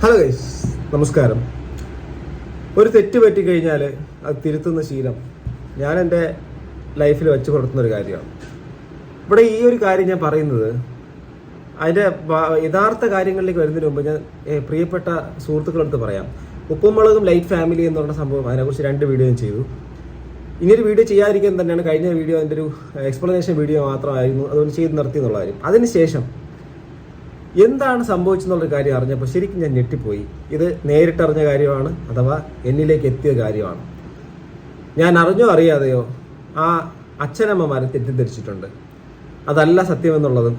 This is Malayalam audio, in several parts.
ഹലോ ഗൈസ്, നമസ്കാരം. ഒരു തെറ്റ് പറ്റിക്കഴിഞ്ഞാൽ അത് തിരുത്തുന്ന ശീലം ഞാൻ എൻ്റെ ലൈഫിൽ വെച്ച് പുലർത്തുന്നൊരു കാര്യമാണ്. ഇവിടെ ഈ ഒരു കാര്യം ഞാൻ പറയുന്നത് അതിൻ്റെ യഥാർത്ഥ കാര്യങ്ങളിലേക്ക് വരുന്നതിന് മുമ്പ് ഞാൻ പ്രിയപ്പെട്ട സുഹൃത്തുക്കളടുത്ത് പറയാം. ഉപ്പും മുളകും ലൈറ്റ് ഫാമിലി എന്ന് പറഞ്ഞ സംഭവം, അതിനെക്കുറിച്ച് 2 വീഡിയോ ഞാൻ ചെയ്തു. ഇനിയൊരു വീഡിയോ ചെയ്യാതിരിക്കാൻ തന്നെയാണ് കഴിഞ്ഞ വീഡിയോ അതിൻ്റെ ഒരു എക്സ്പ്ലനേഷൻ വീഡിയോ മാത്രമായിരുന്നു, അതുകൊണ്ട് ചെയ്ത് നിർത്തി എന്നുള്ള കാര്യം. അതിനുശേഷം എന്താണ് സംഭവിച്ചെന്നുള്ളൊരു കാര്യം അറിഞ്ഞപ്പോൾ ശരിക്കും ഞാൻ ഞെട്ടിപ്പോയി. ഇത് നേരിട്ടറിഞ്ഞ കാര്യമാണ്, അഥവാ എന്നിലേക്ക് എത്തിയ കാര്യമാണ്. ഞാൻ അറിഞ്ഞോ അറിയാതെയോ ആ അച്ഛനമ്മമാരെ തെറ്റിദ്ധരിച്ചിട്ടുണ്ട്. അതല്ല സത്യമെന്നുള്ളതും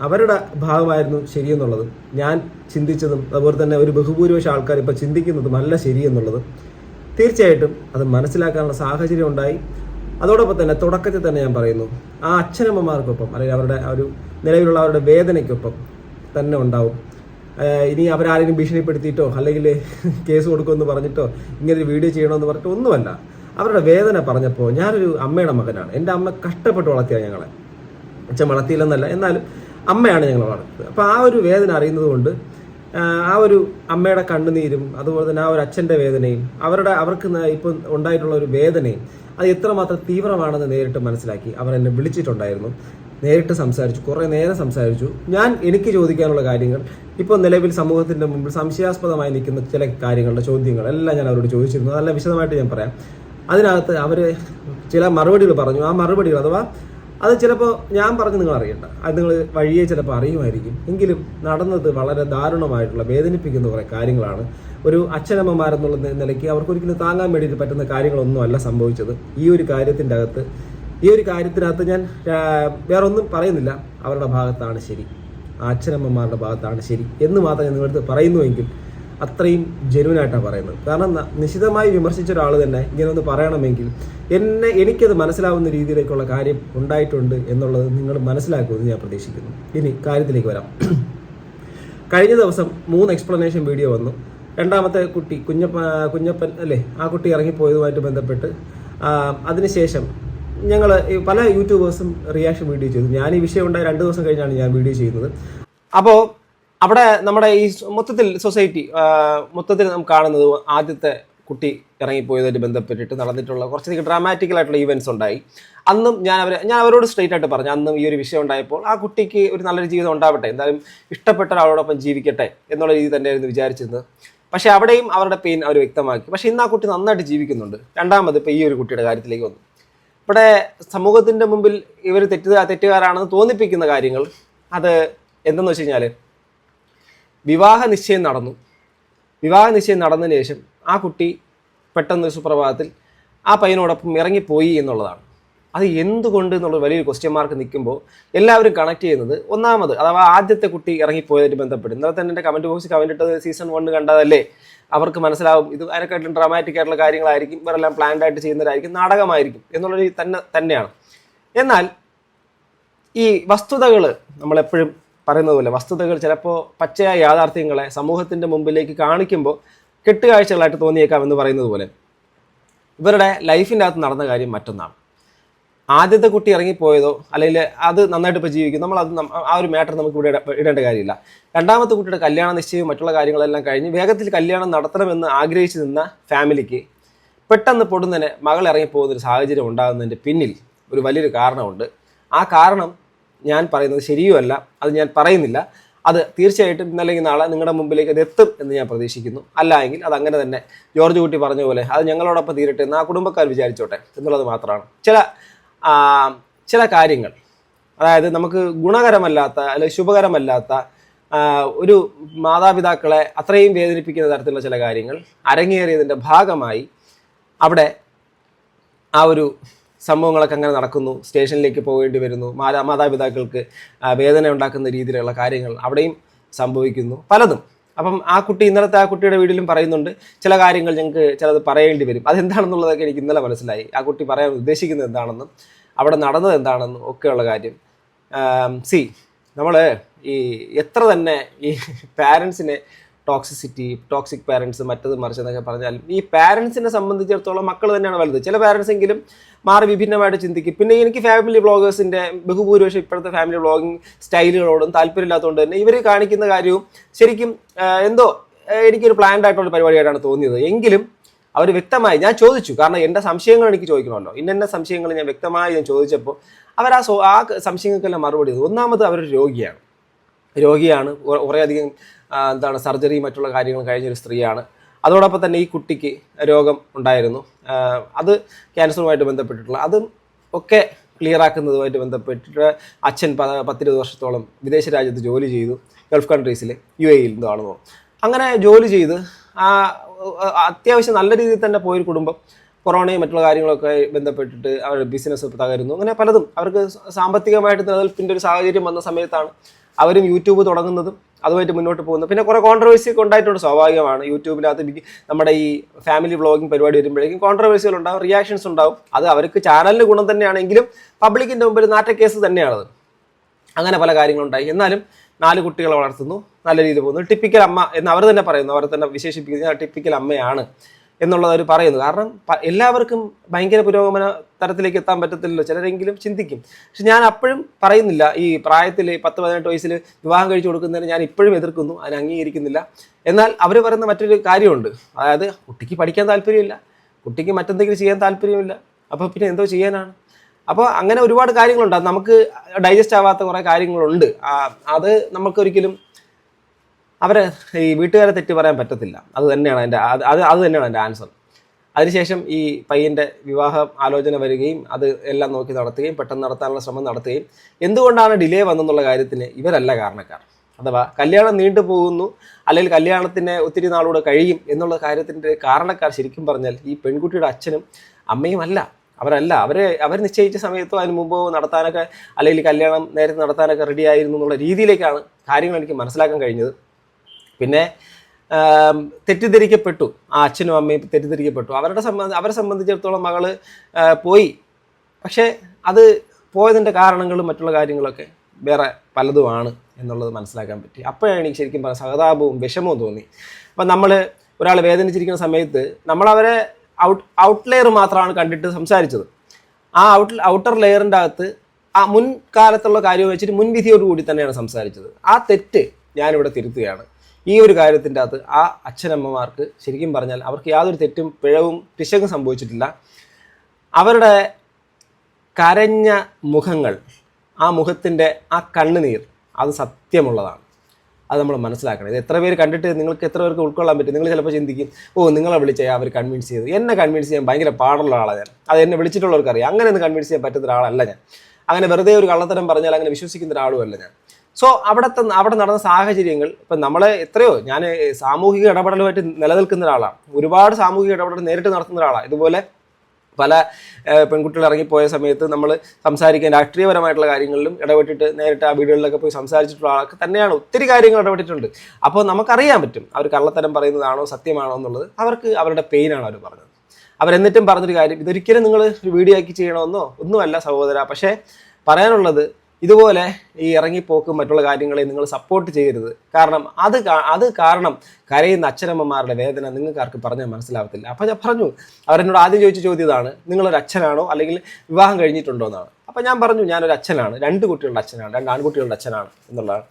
അവരുടെ ഭാഗമായിരുന്നു ശരിയെന്നുള്ളതും ഞാൻ ചിന്തിച്ചതും അതുപോലെ തന്നെ ഒരു ബഹുഭൂരിപക്ഷ ആൾക്കാർ ഇപ്പോൾ ചിന്തിക്കുന്നതും അല്ല ശരിയെന്നുള്ളതും തീർച്ചയായിട്ടും അത് മനസ്സിലാക്കാനുള്ള സാഹചര്യം ഉണ്ടായി. അതോടൊപ്പം തന്നെ തുടക്കത്തിൽ തന്നെ ഞാൻ പറയുന്നു, ആ അച്ഛനമ്മമാർക്കൊപ്പം അല്ലെങ്കിൽ അവരുടെ ഒരു നിലവിലുള്ള അവരുടെ വേദനയ്ക്കൊപ്പം തന്നെ ഉണ്ടാവും. ഇനി അവരാരെങ്കിലും ഭീഷണിപ്പെടുത്തിയിട്ടോ അല്ലെങ്കിൽ കേസ് കൊടുക്കുമെന്ന് പറഞ്ഞിട്ടോ ഇങ്ങനൊരു വീഡിയോ ചെയ്യണമെന്ന് പറഞ്ഞിട്ടോ ഒന്നുമല്ല. അവരുടെ വേദന പറഞ്ഞപ്പോൾ ഞാനൊരു അമ്മയുടെ മകനാണ്. എൻ്റെ അമ്മ കഷ്ടപ്പെട്ട് വളർത്തിയാണ് ഞങ്ങളെ. അച്ഛൻ വളർത്തിയില്ലെന്നല്ല, എന്നാലും അമ്മയാണ് ഞങ്ങൾ വളർത്തിയത്. അപ്പോൾ ആ ഒരു വേദന അറിയുന്നത് കൊണ്ട് ആ ഒരു അമ്മയുടെ കണ്ണുനീരും അതുപോലെ തന്നെ ആ ഒരു അച്ഛൻ്റെ വേദനയും അവർക്ക് ഇപ്പം ഉണ്ടായിട്ടുള്ള ഒരു വേദനയും അത് എത്രമാത്രം തീവ്രമാണെന്ന് നേരിട്ട് മനസ്സിലാക്കി അവർ എന്നെ വിളിച്ചിട്ടുണ്ടായിരുന്നു. നേരിട്ട് സംസാരിച്ചു, കുറേ നേരം സംസാരിച്ചു. എനിക്ക് ചോദിക്കാനുള്ള കാര്യങ്ങൾ ഇപ്പോൾ നിലവിൽ സമൂഹത്തിൻ്റെ മുമ്പിൽ സംശയാസ്പദമായി നിൽക്കുന്ന ചില കാര്യങ്ങളുടെ ചോദ്യങ്ങൾ എല്ലാം ഞാൻ അവരോട് ചോദിച്ചിരുന്നു. നല്ല വിശദമായിട്ട് ഞാൻ പറയാം. അതിനകത്ത് അവർ ചില മറുപടികൾ പറഞ്ഞു. ആ മറുപടികൾ അഥവാ അത് ചിലപ്പോൾ ഞാൻ പറഞ്ഞ് നിങ്ങൾ അറിയണ്ട, അത് നിങ്ങൾ വഴിയെ ചിലപ്പോൾ അറിയുമായിരിക്കും. എങ്കിലും നടന്നത് വളരെ ദാരുണമായിട്ടുള്ള വേദനിപ്പിക്കുന്ന കുറേ കാര്യങ്ങളാണ്. ഒരു അച്ഛനമ്മമാരെന്നുള്ള നിലയ്ക്ക് അവർക്കൊരിക്കലും താങ്ങാൻ വേണ്ടിയിട്ട് പറ്റുന്ന കാര്യങ്ങളൊന്നും അല്ല സംഭവിച്ചത്. ഈ ഒരു കാര്യത്തിനകത്ത് ഞാൻ വേറെ ഒന്നും പറയുന്നില്ല. അവരുടെ ഭാഗത്താണ് ശരി, ആ അച്ഛനമ്മമാരുടെ ഭാഗത്താണ് ശരി എന്ന് മാത്രം ഞാൻ നിങ്ങളടുത്ത് പറയുന്നുവെങ്കിൽ അത്രയും ജെന്യുവനായിട്ടാണ് പറയുന്നത്. കാരണം നിശിതമായി വിമർശിച്ച ഒരാൾ തന്നെ ഇങ്ങനെ ഒന്ന് പറയണമെങ്കിൽ എനിക്കത് മനസ്സിലാവുന്ന രീതിയിലേക്കുള്ള കാര്യം ഉണ്ടായിട്ടുണ്ട് എന്നുള്ളത് നിങ്ങൾ മനസ്സിലാക്കുമെന്ന് ഞാൻ പ്രതീക്ഷിക്കുന്നു. ഇനി കാര്യത്തിലേക്ക് വരാം. കഴിഞ്ഞ ദിവസം 3 എക്സ്പ്ലനേഷൻ വീഡിയോ വന്നു. രണ്ടാമത്തെ കുട്ടി കുഞ്ഞപ്പൻ അല്ലേ, ആ കുട്ടി ഇറങ്ങിപ്പോയതുമായിട്ട് ബന്ധപ്പെട്ട് അതിനുശേഷം ഞങ്ങൾ പല യൂട്യൂബേഴ്സും റിയാക്ഷൻ വീഡിയോ ചെയ്തു. ഞാൻ ഈ വിഷയം ഉണ്ടായി 2 ദിവസം കഴിഞ്ഞാണ് ഞാൻ വീഡിയോ ചെയ്യുന്നത്. അപ്പോൾ അവിടെ നമ്മുടെ ഈ മൊത്തത്തിൽ സൊസൈറ്റി മൊത്തത്തിൽ നമുക്ക് കാണുന്നത് ആദ്യത്തെ കുട്ടി ഇറങ്ങിപ്പോയതായിട്ട് ബന്ധപ്പെട്ടിട്ട് നടന്നിട്ടുള്ള കുറച്ചധികം ഡ്രാമാറ്റിക്കലായിട്ടുള്ള ഈവൻറ്റ്സ് ഉണ്ടായി. അന്നും ഞാൻ അവരോട് സ്ട്രെയിറ്റ് ആയിട്ട് പറഞ്ഞു, അന്നും ഈ ഒരു വിഷയം ഉണ്ടായപ്പോൾ ആ കുട്ടിക്ക് ഒരു നല്ലൊരു ജീവിതം ഉണ്ടാവട്ടെ, എന്തായാലും ഇഷ്ടപ്പെട്ട ഒരാളോടൊപ്പം ജീവിക്കട്ടെ എന്നുള്ള രീതി തന്നെയായിരുന്നു വിചാരിച്ചിരുന്നത്. പക്ഷേ അവിടെയും അവരുടെ പെയിൻ അവർ വ്യക്തമാക്കി. പക്ഷേ ഇന്ന് ആ കുട്ടി നന്നായിട്ട് ജീവിക്കുന്നുണ്ട്. രണ്ടാമത് ഇപ്പോൾ ഈ ഒരു കുട്ടിയുടെ കാര്യത്തിലേക്ക് വന്നു. ഇവിടെ സമൂഹത്തിൻ്റെ മുമ്പിൽ ഇവർ തെറ്റുകാരാണെന്ന് തോന്നിപ്പിക്കുന്ന കാര്യങ്ങൾ അത് എന്തെന്ന് വെച്ച് കഴിഞ്ഞാൽ, വിവാഹ നിശ്ചയം നടന്നതിന് ശേഷം ആ കുട്ടി പെട്ടെന്ന് സുപ്രഭാതത്തിൽ ആ പയ്യനോടൊപ്പം ഇറങ്ങിപ്പോയി എന്നുള്ളതാണ്. അത് എന്തുകൊണ്ട് എന്നുള്ളത് വലിയൊരു ക്വസ്റ്റ്യൻ മാർക്ക് നിൽക്കുമ്പോൾ എല്ലാവരും കണക്ട് ചെയ്യുന്നത് ഒന്നാമത് അഥവാ ആദ്യത്തെ കുട്ടി ഇറങ്ങിപ്പോയതായിട്ട് ബന്ധപ്പെട്ട് ഇന്നലെ തന്നെ എൻ്റെ കമൻറ്റ് ബോക്സിൽ കമൻറ്റ് ഇട്ടത് സീസൺ 1 കണ്ടതല്ലേ, അവർക്ക് മനസ്സിലാവും ഇത് അതിനെക്കാട്ടിലും ഡ്രാമാറ്റിക് ആയിട്ടുള്ള കാര്യങ്ങളായിരിക്കും, ഇവരെല്ലാം പ്ലാൻഡ് ആയിട്ട് ചെയ്യുന്നവരായിരിക്കും, നാടകമായിരിക്കും എന്നുള്ളൊരു തന്നെയാണ്. എന്നാൽ ഈ വസ്തുതകൾ നമ്മളെപ്പോഴും പറയുന്നത് പോലെ വസ്തുതകൾ ചിലപ്പോൾ പച്ചയായ യാഥാർത്ഥ്യങ്ങളെ സമൂഹത്തിൻ്റെ മുമ്പിലേക്ക് കാണിക്കുമ്പോൾ കെട്ടുകാഴ്ചകളായിട്ട് തോന്നിയേക്കാം എന്ന് പറയുന്നത് പോലെ ഇവരുടെ ലൈഫിൻ്റെ അകത്ത് നടന്ന കാര്യം മറ്റൊന്നാണ്. ആദ്യത്തെ കുട്ടി ഇറങ്ങിപ്പോയതോ അല്ലെങ്കിൽ അത് നന്നായിട്ട് ഇപ്പോൾ ജീവിക്കും, ആ ഒരു മാറ്റർ നമുക്ക് ഇവിടെ ഇടേണ്ട കാര്യമില്ല. രണ്ടാമത്തെ കുട്ടിയുടെ കല്യാണ നിശ്ചയവും മറ്റുള്ള കാര്യങ്ങളെല്ലാം കഴിഞ്ഞ് വേഗത്തിൽ കല്യാണം നടത്തണമെന്ന് ആഗ്രഹിച്ചു നിന്ന ഫാമിലിക്ക് പെട്ടെന്ന് പൊടുന്നതിന് മകൾ ഇറങ്ങിപ്പോകുന്നൊരു സാഹചര്യം ഉണ്ടാകുന്നതിൻ്റെ പിന്നിൽ ഒരു വലിയൊരു കാരണമുണ്ട്. ആ കാരണം ഞാൻ പറയുന്നത് ശരിയുമല്ല, അത് ഞാൻ പറയുന്നില്ല. അത് തീർച്ചയായിട്ടും ഇന്നല്ലെങ്കിൽ നാളെ നിങ്ങളുടെ മുമ്പിലേക്ക് അത് എത്തും എന്ന് ഞാൻ പ്രതീക്ഷിക്കുന്നു. അല്ല എങ്കിൽ അത് അങ്ങനെ തന്നെ ജോർജ് കുട്ടി പറഞ്ഞ പോലെ അത് ഞങ്ങളോടൊപ്പം തീരട്ടെ എന്ന് ആ കുടുംബക്കാർ വിചാരിച്ചോട്ടെ എന്നുള്ളത് മാത്രമാണ്. ചില കാര്യങ്ങൾ, അതായത് നമുക്ക് ഗുണകരമല്ലാത്ത അല്ലെങ്കിൽ ശുഭകരമല്ലാത്ത ഒരു മാതാപിതാക്കളെ അത്രയും വേദനിപ്പിക്കുന്ന തരത്തിലുള്ള ചില കാര്യങ്ങൾ അരങ്ങേറിയതിൻ്റെ ഭാഗമായി അവിടെ ആ ഒരു സംഭവങ്ങളൊക്കെ അങ്ങനെ നടക്കുന്നു. സ്റ്റേഷനിലേക്ക് പോകേണ്ടി വരുന്നു, മാതാപിതാക്കൾക്ക് വേദന ഉണ്ടാക്കുന്ന രീതിയിലുള്ള കാര്യങ്ങൾ അവിടെയും സംഭവിക്കുന്നു പലതും. അപ്പം ഇന്നലത്തെ ആ കുട്ടിയുടെ വീട്ടിലും പറയുന്നുണ്ട് ചില കാര്യങ്ങൾ ഞങ്ങൾക്ക് ചിലത് പറയേണ്ടി വരും. അതെന്താണെന്നുള്ളതൊക്കെ എനിക്ക് ഇന്നലെ മനസ്സിലായി. ആ കുട്ടി പറയാൻ ഉദ്ദേശിക്കുന്നത് എന്താണെന്നും അവിടെ നടന്നത് എന്താണെന്നും ഒക്കെയുള്ള കാര്യം. നമ്മൾ ഈ എത്ര തന്നെ ഈ പാരൻസിനെ ടോക്സിക് പാരൻസ് മറ്റത് മറിച്ചെന്നൊക്കെ പറഞ്ഞാലും ഈ പാരൻസിനെ സംബന്ധിച്ചിടത്തോളം മക്കൾ തന്നെയാണ് വലുത്. ചില പാരൻസ് എങ്കിലും മാറി വിഭിന്നമായിട്ട് ചിന്തിക്കും. പിന്നെ എനിക്ക് ഫാമിലി വ്ളോഗേഴ്സിൻ്റെ ബഹുഭൂരിപക്ഷം ഇപ്പോഴത്തെ ഫാമിലി വ്ളോഗിങ് സ്റ്റൈലുകളോടും താല്പര്യമില്ലാത്തതുകൊണ്ട് തന്നെ ഇവർ കാണിക്കുന്ന കാര്യവും ശരിക്കും എന്തോ എനിക്കൊരു പ്ലാൻഡ് ആയിട്ടുള്ള പരിപാടിയായിട്ടാണ് തോന്നിയത്. എങ്കിലും അവർ വ്യക്തമായി ഞാൻ ചോദിച്ചു, കാരണം എൻ്റെ സംശയങ്ങൾ എനിക്ക് ചോദിക്കണമല്ലോ. ഇന്ന സംശയങ്ങൾ ഞാൻ വ്യക്തമായി ചോദിച്ചപ്പോൾ അവർ ആ സംശയങ്ങൾക്കെല്ലാം മറുപടി ചെയ്തു. ഒന്നാമത് അവരൊരു രോഗിയാണ്, കുറേയധികം സർജറി മറ്റുള്ള കാര്യങ്ങൾ കഴിഞ്ഞൊരു സ്ത്രീയാണ്. അതോടൊപ്പം തന്നെ ഈ കുട്ടിക്ക് രോഗം ഉണ്ടായിരുന്നു, അത് ക്യാൻസറുമായിട്ട് ബന്ധപ്പെട്ടിട്ടുള്ള അതും ഒക്കെ ക്ലിയർ ആക്കുന്നതുമായിട്ട് ബന്ധപ്പെട്ടിട്ട് അച്ഛൻ 10-20 വർഷത്തോളം വിദേശ രാജ്യത്ത് ജോലി ചെയ്തു, ഗൾഫ് കൺട്രീസിൽ UAE എന്താണെന്നോ അങ്ങനെ ജോലി ചെയ്ത് അത്യാവശ്യം നല്ല രീതിയിൽ തന്നെ പോയൊരു കുടുംബം കൊറോണയും മറ്റുള്ള കാര്യങ്ങളൊക്കെ ബന്ധപ്പെട്ടിട്ട് അവരുടെ ബിസിനസ് തകരുന്നു. അങ്ങനെ പലതും അവർക്ക് സാമ്പത്തികമായിട്ട് നിലനിൽപ്പിൻ്റെ ഒരു സാഹചര്യം വന്ന സമയത്താണ് അവരും യൂട്യൂബ് തുടങ്ങുന്നതും അതുമായിട്ട് മുന്നോട്ട് പോകുന്നത്. പിന്നെ കുറേ കോൺട്രവേഴ്സി ഒക്കെ ഉണ്ടായിട്ടുണ്ട്, സ്വാഭാവികമാണ്. യൂട്യൂബിനകത്ത് നമ്മുടെ ഈ ഫാമിലി വ്ളോഗിങ് പരിപാടി വരുമ്പോഴേക്കും കോൺട്രവേഴ്സികൾ ഉണ്ടാവും, റിയാക്ഷൻസ് ഉണ്ടാവും. അത് അവർക്ക് ചാനലിന് ഗുണം തന്നെയാണെങ്കിലും പബ്ലിക്കിൻ്റെ മുമ്പിൽ നാറ്റക്കേസ് തന്നെയാണത്. അങ്ങനെ പല കാര്യങ്ങളുണ്ടായി. എന്നാലും 4 കുട്ടികളെ വളർത്തുന്നു, നല്ല രീതിയിൽ പോകുന്നു. ടിപ്പിക്കൽ അമ്മ എന്ന് അവർ തന്നെ പറയുന്നു, അവർ തന്നെ വിശേഷിപ്പിക്കുന്നത് ടിപ്പിക്കൽ അമ്മയാണ് എന്നുള്ളത് അവർ പറയുന്നു. കാരണം എല്ലാവർക്കും ഭയങ്കര പുരോഗമന തരത്തിലേക്ക് എത്താൻ പറ്റത്തില്ലല്ലോ, ചിലരെങ്കിലും ചിന്തിക്കും. പക്ഷെ ഞാൻ അപ്പോഴും പറയുന്നില്ല, ഈ പ്രായത്തിൽ 10-18 വയസ്സിൽ വിവാഹം കഴിച്ചു കൊടുക്കുന്നതിന് ഞാൻ ഇപ്പോഴും എതിർക്കുന്നു, അതിനെ അംഗീകരിക്കുന്നില്ല. എന്നാൽ അവർ പറയുന്ന മറ്റൊരു കാര്യമുണ്ട്, അതായത് കുട്ടിക്ക് പഠിക്കാൻ താല്പര്യമില്ല, കുട്ടിക്ക് മറ്റെന്തെങ്കിലും ചെയ്യാൻ താല്പര്യമില്ല, അപ്പോൾ പിന്നെ എന്തോ ചെയ്യാനാണ്. അപ്പോൾ അങ്ങനെ ഒരുപാട് കാര്യങ്ങളുണ്ട്, അത് നമുക്ക് ഡൈജസ്റ്റ് ആവാത്ത കുറേ കാര്യങ്ങളുണ്ട്. അത് നമുക്കൊരിക്കലും അവരെ ഈ വീട്ടുകാരെ തെറ്റ് പറയാൻ പറ്റത്തില്ല. അത് തന്നെയാണ് എൻ്റെ ആൻസർ. അതിനുശേഷം ഈ പയ്യൻ്റെ വിവാഹ ആലോചന വരികയും അത് എല്ലാം നോക്കി നടത്തുകയും പെട്ടെന്ന് നടത്താനുള്ള ശ്രമം നടത്തുകയും എന്തുകൊണ്ടാണ് ഡിലേ വന്നെന്നുള്ള കാര്യത്തിന് ഇവരല്ല കാരണക്കാർ. അഥവാ കല്യാണം നീണ്ടു പോകുന്നു അല്ലെങ്കിൽ കല്യാണത്തിന് ഒത്തിരി നാളൂടെ കഴിയും എന്നുള്ള കാര്യത്തിൻ്റെ കാരണക്കാർ ശരിക്കും പറഞ്ഞാൽ ഈ പെൺകുട്ടിയുടെ അച്ഛനും അമ്മയും അല്ല, അവരല്ല. അവർ നിശ്ചയിച്ച സമയത്തോ അതിന് മുമ്പോ നടത്താനൊക്കെ അല്ലെങ്കിൽ കല്യാണം നേരത്തെ നടത്താനൊക്കെ റെഡി ആയിരുന്നു എന്നുള്ള രീതിയിലേക്കാണ് കാര്യങ്ങൾ എനിക്ക് മനസ്സിലാക്കാൻ കഴിഞ്ഞത്. പിന്നെ തെറ്റിദ്ധരിക്കപ്പെട്ടു, ആ അച്ഛനും അമ്മയും തെറ്റിദ്ധരിക്കപ്പെട്ടു. അവരെ സംബന്ധിച്ചിടത്തോളം മകള് പോയി, പക്ഷേ അത് പോയതിൻ്റെ കാരണങ്ങളും മറ്റുള്ള കാര്യങ്ങളൊക്കെ വേറെ പലതുമാണ് എന്നുള്ളത് മനസ്സിലാക്കാൻ പറ്റി. അപ്പോഴാണ് എനിക്ക് ശരിക്കും പറഞ്ഞ സഹതാപവും വിഷമവും തോന്നി. അപ്പം നമ്മൾ ഒരാൾ വേദനിച്ചിരിക്കുന്ന സമയത്ത് നമ്മളവരെ ഔട്ട് ലെയർ മാത്രമാണ് കണ്ടിട്ട് സംസാരിച്ചത്. ആ ഔട്ടർ ലെയറിൻ്റെ അകത്ത് ആ മുൻകാലത്തുള്ള കാര്യം വെച്ചിട്ട് മുൻവിധിയോടുകൂടി തന്നെയാണ് സംസാരിച്ചത്. ആ തെറ്റ് ഞാനിവിടെ തിരുത്തുകയാണ്. ഈ ഒരു കാര്യത്തിൻ്റെ അകത്ത് ആ അച്ഛനമ്മമാർക്ക് ശരിക്കും പറഞ്ഞാൽ അവർക്ക് യാതൊരു തെറ്റും പിഴവും പിശകും സംഭവിച്ചിട്ടില്ല. അവരുടെ കരഞ്ഞ മുഖങ്ങൾ, ആ മുഖത്തിൻ്റെ ആ കണ്ണുനീർ, അത് സത്യമുള്ളതാണ്. അത് നമ്മൾ മനസ്സിലാക്കണം. ഇത് എത്ര പേര് കണ്ടിട്ട് നിങ്ങൾക്ക് എത്ര പേർക്ക് ഉൾക്കൊള്ളാൻ പറ്റും? നിങ്ങൾ ചിലപ്പോൾ ചിന്തിക്കും, നിങ്ങളെ വിളിച്ചാൽ അവർ കൺവിൻസ് ചെയ്തു. എന്നെ കൺവിൻസ് ചെയ്യാൻ ഭയങ്കര പാടുള്ള ആളാണ് ഞാൻ. അത് എന്നെ വിളിച്ചിട്ടുള്ളവർക്കറിയാം. അങ്ങനെ ഒന്നും കൺവിൻസ് ചെയ്യാൻ പറ്റുന്ന ഒരാളല്ല ഞാൻ. അങ്ങനെ വെറുതെ ഒരു കള്ളത്തരം പറഞ്ഞാൽ അങ്ങനെ വിശ്വസിക്കുന്ന ഒരാളുമല്ല ഞാൻ. സോ അവിടെ നടന്ന സാഹചര്യങ്ങൾ ഇപ്പം നമ്മളെ എത്രയോ, ഞാൻ സാമൂഹിക ഇടപെടലുമായിട്ട് നിലനിൽക്കുന്ന ഒരാളാണ്, ഒരുപാട് സാമൂഹിക ഇടപെടൽ നേരിട്ട് നടത്തുന്ന ഒരാളാണ്. ഇതുപോലെ പല പെൺകുട്ടികൾ ഇറങ്ങിപ്പോയ സമയത്ത് നമ്മൾ സംസാരിക്കാൻ രാഷ്ട്രീയപരമായിട്ടുള്ള കാര്യങ്ങളിലും ഇടപെട്ടിട്ട് നേരിട്ട് ആ വീടുകളിലൊക്കെ പോയി സംസാരിച്ചിട്ടുള്ള ആൾക്ക് തന്നെയാണ് ഒത്തിരി കാര്യങ്ങൾ ഇടപെട്ടിട്ടുണ്ട്. അപ്പോൾ നമുക്കറിയാൻ പറ്റും അവർ കള്ളത്തരം പറയുന്നതാണോ സത്യമാണോ എന്നുള്ളത്. അവർക്ക് അവരുടെ പെയിനാണ് അവർ പറഞ്ഞത്. അവരെന്നിട്ടും പറഞ്ഞൊരു കാര്യം, ഇതൊരിക്കലും നിങ്ങൾ ഒരു വീഡിയോ ആക്കി ചെയ്യണമെന്നോ ഒന്നുമല്ല സഹോദര. പക്ഷേ പറയാനുള്ളത്, ഇതുപോലെ ഈ ഇറങ്ങിപ്പോക്കും മറ്റുള്ള കാര്യങ്ങളെ നിങ്ങൾ സപ്പോർട്ട് ചെയ്യരുത്. കാരണം അത് കാരണം കരയുന്ന അച്ഛനമ്മമാരുടെ വേദന നിങ്ങൾക്ക് ആർക്ക് പറഞ്ഞാൽ മനസ്സിലാവത്തില്ല. അപ്പോൾ ഞാൻ പറഞ്ഞു, അവരെന്നോട് ആദ്യം ചോദിച്ച ചോദ്യം ഇതാണ്, നിങ്ങളൊരു അച്ഛനാണോ അല്ലെങ്കിൽ വിവാഹം കഴിഞ്ഞിട്ടുണ്ടോ എന്നാണ്. അപ്പോൾ ഞാൻ പറഞ്ഞു, ഞാനൊരു അച്ഛനാണ്, 2 കുട്ടികളുടെ അച്ഛനാണ്, 2 ആൺകുട്ടികളുടെ അച്ഛനാണ് എന്നുള്ളതാണ്.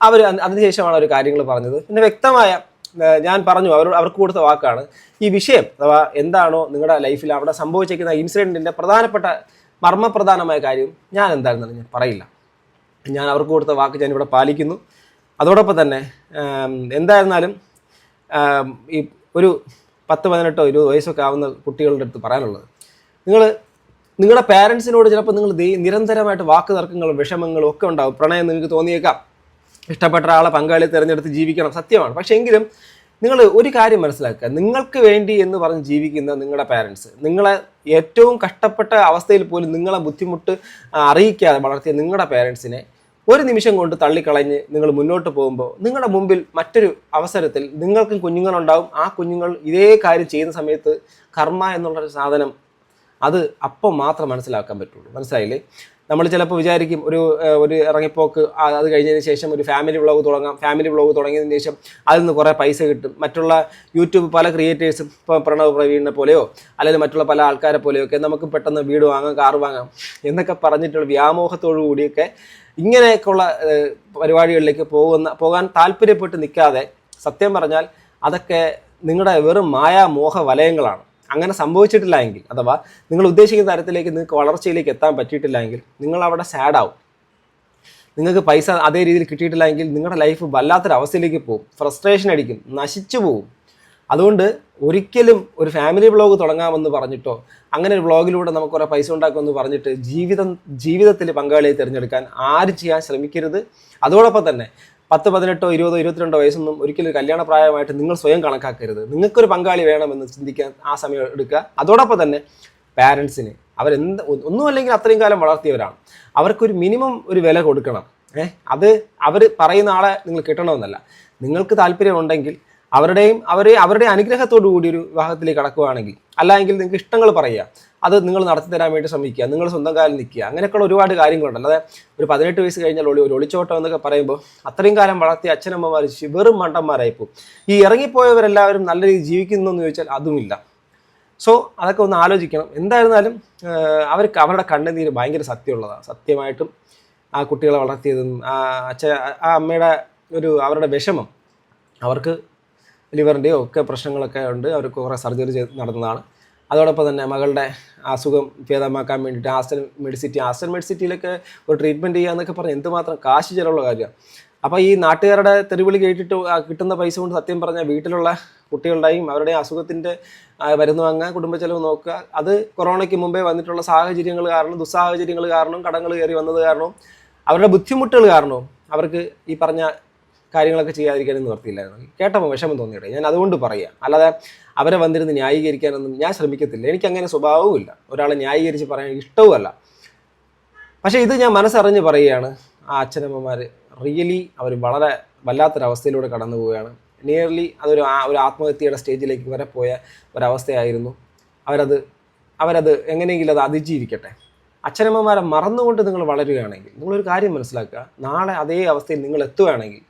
അവർ അതിനുശേഷമാണ് അവർ കാര്യങ്ങൾ പറഞ്ഞത്. പിന്നെ വ്യക്തമായ ഞാൻ പറഞ്ഞു, അവർക്ക് കൊടുത്ത വാക്കാണ് ഈ വിഷയം, അഥവാ എന്താണോ നിങ്ങളുടെ ലൈഫിൽ അവിടെ സംഭവിച്ചിരിക്കുന്ന ഇൻസിഡൻറ്റിൻ്റെ പ്രധാനപ്പെട്ട മർമ്മപ്രധാനമായ കാര്യം ഞാൻ എന്താണെന്നാണ് ഞാൻ പറയില്ല. ഞാൻ അവർക്ക് കൊടുത്ത വാക്ക് ഞാനിവിടെ പാലിക്കുന്നു. അതോടൊപ്പം തന്നെ എന്തായിരുന്നാലും ഈ ഒരു 10-18-20 വയസ്സൊക്കെ ആവുന്ന കുട്ടികളുടെ അടുത്ത് പറയാനുള്ളത്, നിങ്ങളുടെ പാരൻസിനോട് ചിലപ്പോൾ നിങ്ങൾ നിരന്തരമായിട്ട് വാക്ക് തർക്കങ്ങളും വിഷമങ്ങളും ഒക്കെ ഉണ്ടാവും. പ്രണയം നിങ്ങൾക്ക് തോന്നിയേക്കാം, ഇഷ്ടപ്പെട്ട ആളെ പങ്കാളി തിരഞ്ഞെടുത്ത് ജീവിക്കണം, സത്യമാണ്. പക്ഷേ എങ്കിലും നിങ്ങൾ ഒരു കാര്യം മനസ്സിലാക്കുക, നിങ്ങൾക്ക് വേണ്ടി എന്ന് പറഞ്ഞ് ജീവിക്കുന്ന നിങ്ങളുടെ പാരൻസ്, നിങ്ങളെ ഏറ്റവും കഷ്ടപ്പെട്ട അവസ്ഥയിൽ പോലും നിങ്ങളെ ബുദ്ധിമുട്ട് അറിയിക്കാതെ വളർത്തിയ നിങ്ങളുടെ പാരൻസിനെ ഒരു നിമിഷം കൊണ്ട് തള്ളിക്കളഞ്ഞ് നിങ്ങൾ മുന്നോട്ട് പോകുമ്പോൾ നിങ്ങളുടെ മുമ്പിൽ മറ്റൊരു അവസരത്തിൽ നിങ്ങൾക്കും കുഞ്ഞുങ്ങളുണ്ടാവും. ആ കുഞ്ഞുങ്ങൾ ഇതേ കാര്യം ചെയ്യുന്ന സമയത്ത് കർമ്മ എന്നുള്ളൊരു സാധനം അത് അപ്പം മാത്രം മനസ്സിലാക്കാൻ പറ്റുള്ളൂ. മനസ്സിലായില്ലേ? നമ്മൾ ചിലപ്പോൾ വിചാരിക്കും ഒരു ഇറങ്ങിപ്പോക്ക്, അത് കഴിഞ്ഞതിന് ശേഷം ഒരു ഫാമിലി വ്ളോഗ് തുടങ്ങാം. ഫാമിലി വ്ളോഗ് തുടങ്ങിയതിന് ശേഷം അതിൽ നിന്ന് കുറേ പൈസ കിട്ടും. മറ്റുള്ള യൂട്യൂബ് പല ക്രിയേറ്റേഴ്സും, ഇപ്പോൾ പ്രണവ് പ്രവീണിനെ പോലെയോ അല്ലെങ്കിൽ മറ്റുള്ള പല ആൾക്കാരെ പോലെയൊക്കെ നമുക്ക് പെട്ടെന്ന് വീട് വാങ്ങാം, കാറ് വാങ്ങാം എന്നൊക്കെ പറഞ്ഞിട്ടുള്ള വ്യാമോഹത്തോടു കൂടിയൊക്കെ ഇങ്ങനെയൊക്കെയുള്ള പരിപാടികളിലേക്ക് പോകാൻ താല്പര്യപ്പെട്ട് നിൽക്കാതെ, സത്യം പറഞ്ഞാൽ അതൊക്കെ നിങ്ങളുടെ വെറും മായാമോഹ വലയങ്ങളാണ്. അങ്ങനെ സംഭവിച്ചിട്ടില്ല എങ്കിൽ, അഥവാ നിങ്ങൾ ഉദ്ദേശിക്കുന്ന തരത്തിലേക്ക് നിങ്ങൾക്ക് വളർച്ചയിലേക്ക് എത്താൻ പറ്റിയിട്ടില്ല എങ്കിൽ നിങ്ങൾ അവിടെ സാഡാവും. നിങ്ങൾക്ക് പൈസ അതേ രീതിയിൽ കിട്ടിയിട്ടില്ല എങ്കിൽ നിങ്ങളുടെ ലൈഫ് വല്ലാത്തൊരവസ്ഥയിലേക്ക് പോകും, ഫ്രസ്ട്രേഷൻ അടിക്കും, നശിച്ചു പോകും. അതുകൊണ്ട് ഒരിക്കലും ഒരു ഫാമിലി വ്ളോഗ് തുടങ്ങാമെന്ന് പറഞ്ഞിട്ടോ അങ്ങനെ ഒരു വ്ളോഗിലൂടെ നമുക്ക് കുറേ പൈസ ഉണ്ടാക്കുമെന്ന് പറഞ്ഞിട്ട് ജീവിതത്തിൽ പങ്കാളിയെ തിരഞ്ഞെടുക്കാൻ ആരും ചെയ്യാൻ ശ്രമിക്കരുത്. അതോടൊപ്പം തന്നെ 10, 18, 20, 22 വയസ്സൊന്നും ഒരിക്കലും കല്യാണ പ്രായമായിട്ട് നിങ്ങൾ സ്വയം കണക്കാക്കരുത്. നിങ്ങൾക്കൊരു പങ്കാളി വേണമെന്ന് ചിന്തിക്കാൻ ആ സമയം എടുക്കുക. അതോടൊപ്പം തന്നെ പാരൻസിന് ഒന്നുമല്ലെങ്കിൽ അത്രയും കാലം വളർത്തിയവരാണ്, അവർക്കൊരു മിനിമം ഒരു വില കൊടുക്കണം. അത് അവർ പറയുന്ന ആളെ നിങ്ങൾ കിട്ടണമെന്നല്ല. നിങ്ങൾക്ക് താല്പര്യമുണ്ടെങ്കിൽ അവരുടെ അനുഗ്രഹത്തോടു കൂടി ഒരു വിവാഹത്തിലേക്ക് കടക്കുകയാണെങ്കിൽ, അല്ലെങ്കിൽ നിങ്ങൾക്ക് ഇഷ്ടങ്ങൾ പറയുക, അത് നിങ്ങൾ നടത്തി തരാൻ വേണ്ടി ശ്രമിക്കുക, നിങ്ങൾ സ്വന്തം കാലിൽ നിൽക്കുക. അങ്ങനെയൊക്കെയുള്ള ഒരുപാട് കാര്യങ്ങളുണ്ട്. അല്ലാതെ ഒരു 18 വയസ്സ് കഴിഞ്ഞാൽ ഒരു ഒളിച്ചോട്ടം എന്നൊക്കെ പറയുമ്പോൾ അത്രയും കാലം വളർത്തിയ അച്ഛനമ്മമാർ വെറും മണ്ടന്മാരായിപ്പോൾ. ഈ ഇറങ്ങിപ്പോയവരെല്ലാവരും നല്ല രീതിയിൽ ജീവിക്കുന്നു എന്ന് ചോദിച്ചാൽ അതുമില്ല. സോ അതൊക്കെ ഒന്ന് ആലോചിക്കണം. എന്തായിരുന്നാലും അവരുടെ കണ്ണുനീര് ഭയങ്കര സത്യമുള്ളതാണ്. സത്യമായിട്ടും ആ കുട്ടികളെ വളർത്തിയതും ആ അമ്മയുടെ അവരുടെ വിഷമം, അവർക്ക് ലിവറിൻ്റെയോ ഒക്കെ പ്രശ്നങ്ങളൊക്കെ ഉണ്ട്, അവർക്ക് കുറേ സർജറി നടന്നതാണ്. അതോടൊപ്പം തന്നെ മകളുടെ അസുഖം ഭേദമാക്കാൻ വേണ്ടിയിട്ട് ആസ്റ്റർ മെഡിസിറ്റിയിലൊക്കെ ഒരു ട്രീറ്റ്മെൻറ്റ് ചെയ്യുക എന്നൊക്കെ പറഞ്ഞ് എന്തുമാത്രം കാശ് ചിലവുള്ള കാര്യമാണ്. അപ്പോൾ ഈ നാട്ടുകാരുടെ തെരുവിളി കേട്ടിട്ട് കിട്ടുന്ന പൈസ കൊണ്ട് സത്യം പറഞ്ഞാൽ വീട്ടിലുള്ള കുട്ടികളുടെയും അവരുടെ അസുഖത്തിൻ്റെ മരുന്ന് വാങ്ങുക, കുടുംബ ചെലവ് നോക്കുക. അത് കൊറോണയ്ക്ക് മുമ്പേ വന്നിട്ടുള്ള സാഹചര്യങ്ങൾ കാരണം, ദുസ്സാഹചര്യങ്ങൾ കാരണം, കടങ്ങൾ കയറി വന്നത് കാരണവും അവരുടെ ബുദ്ധിമുട്ടുകൾ കാരണവും അവർക്ക് ഈ പറഞ്ഞ കാര്യങ്ങളൊക്കെ ചെയ്യാതിരിക്കാനും നിവർത്തിയില്ലായിരുന്നു. കേട്ടപ്പോൾ വിഷമം തോന്നിയിട്ട് ഞാൻ അതുകൊണ്ട് പറയാം. അല്ലാതെ അവരെ വന്നിരുന്ന് ന്യായീകരിക്കാനൊന്നും ഞാൻ ശ്രമിക്കത്തില്ല. എനിക്കങ്ങനെ സ്വഭാവവും ഇല്ല, ഒരാളെ ന്യായീകരിച്ച് പറയാൻ ഇഷ്ടവുമല്ല. പക്ഷേ ഇത് ഞാൻ മനസ്സറിഞ്ഞ് പറയുകയാണ്, ആ അച്ഛനമ്മമാർ റിയലി അവർ വളരെ വല്ലാത്തൊരവസ്ഥയിലൂടെ കടന്നു പോവുകയാണ്. നിയർലി അതൊരു ആത്മഹത്യയുടെ സ്റ്റേജിലേക്ക് വരെ പോയ ഒരവസ്ഥയായിരുന്നു. അവരത് എങ്ങനെയെങ്കിലും അത് അതിജീവിക്കട്ടെ. അച്ഛനമ്മമാരെ മറന്നുകൊണ്ട് നിങ്ങൾ വളരുകയാണെങ്കിൽ, നിങ്ങളൊരു കാര്യം മനസ്സിലാക്കുക, നാളെ അതേ അവസ്ഥയിൽ നിങ്ങൾ എത്തുകയാണെങ്കിൽ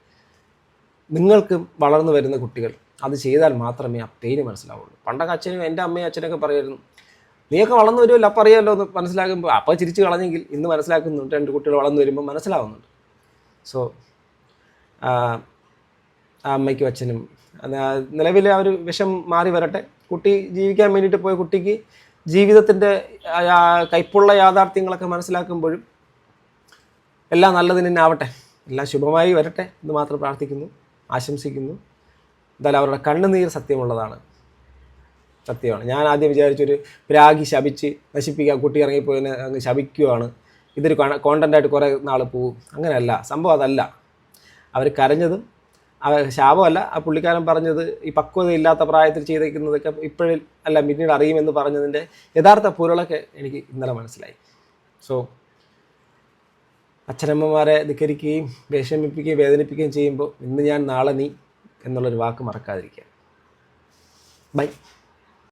നിങ്ങൾക്ക് വളർന്നു വരുന്ന കുട്ടികൾ അത് ചെയ്താൽ മാത്രമേ ആ പെയിന് മനസ്സിലാവുള്ളൂ. പണ്ടൊക്കെ എൻ്റെ അമ്മയും അച്ഛനൊക്കെ പറയുമായിരുന്നു, നീയൊക്കെ വളർന്നു വരുമല്ലോ അപ്പം അറിയാമല്ലോ എന്ന് മനസ്സിലാക്കുമ്പോൾ അപ്പോൾ ചിരിച്ച് കളഞ്ഞെങ്കിൽ ഇന്ന് മനസ്സിലാക്കുന്നുണ്ട്. 2 കുട്ടികൾ വളർന്നു വരുമ്പോൾ മനസ്സിലാവുന്നുണ്ട്. സോ ആ അമ്മയ്ക്കും അച്ഛനും നിലവിലെ ആ ഒരു വിഷം മാറി വരട്ടെ. കുട്ടി ജീവിക്കാൻ വേണ്ടിയിട്ട് പോയ കുട്ടിക്ക് ജീവിതത്തിൻ്റെ കൈപ്പുള്ള യാഥാർത്ഥ്യങ്ങളൊക്കെ മനസ്സിലാക്കുമ്പോഴും എല്ലാം നല്ലതിന് തന്നെ ആവട്ടെ, എല്ലാം ശുഭമായി വരട്ടെ എന്ന് മാത്രം പ്രാർത്ഥിക്കുന്നു, ആശംസിക്കുന്നു. എന്തായാലും അവരുടെ കണ്ണുനീർ സത്യമുള്ളതാണ്, സത്യമാണ്. ഞാൻ ആദ്യം വിചാരിച്ചൊരു പ്രാഗി ശപിച്ച് നശിപ്പിക്കുക, കുട്ടി ഇറങ്ങിപ്പോയതിനെ അങ്ങ് ശപിക്കുകയാണ്, ഇതൊരു കോണ്ടൻ്റായിട്ട് കുറേ നാൾ പോവും. അങ്ങനെയല്ല സംഭവം, അതല്ല. അവർ കരഞ്ഞതും ശാപമല്ല, ആ പുള്ളിക്കാരൻ പറഞ്ഞത് ഈ പക്വതയില്ലാത്ത പ്രായത്തിൽ ചെയ്തേക്കുന്നതൊക്കെ ഇപ്പോഴും അല്ല പിന്നീട് അറിയുമെന്ന് പറഞ്ഞതിൻ്റെ യഥാർത്ഥ പൊരുളൊക്കെ എനിക്ക് ഇന്നലെ മനസ്സിലായി. സോ അച്ഛനമ്മമാരെ ധിക്കരിക്കുകയും വിഷമിപ്പിക്കുകയും വേദനിപ്പിക്കുകയും ചെയ്യുമ്പോൾ ഇന്ന് ഞാൻ നാളെ നീ എന്നുള്ളൊരു വാക്ക് മറക്കാതിരിക്കുക. ബൈ.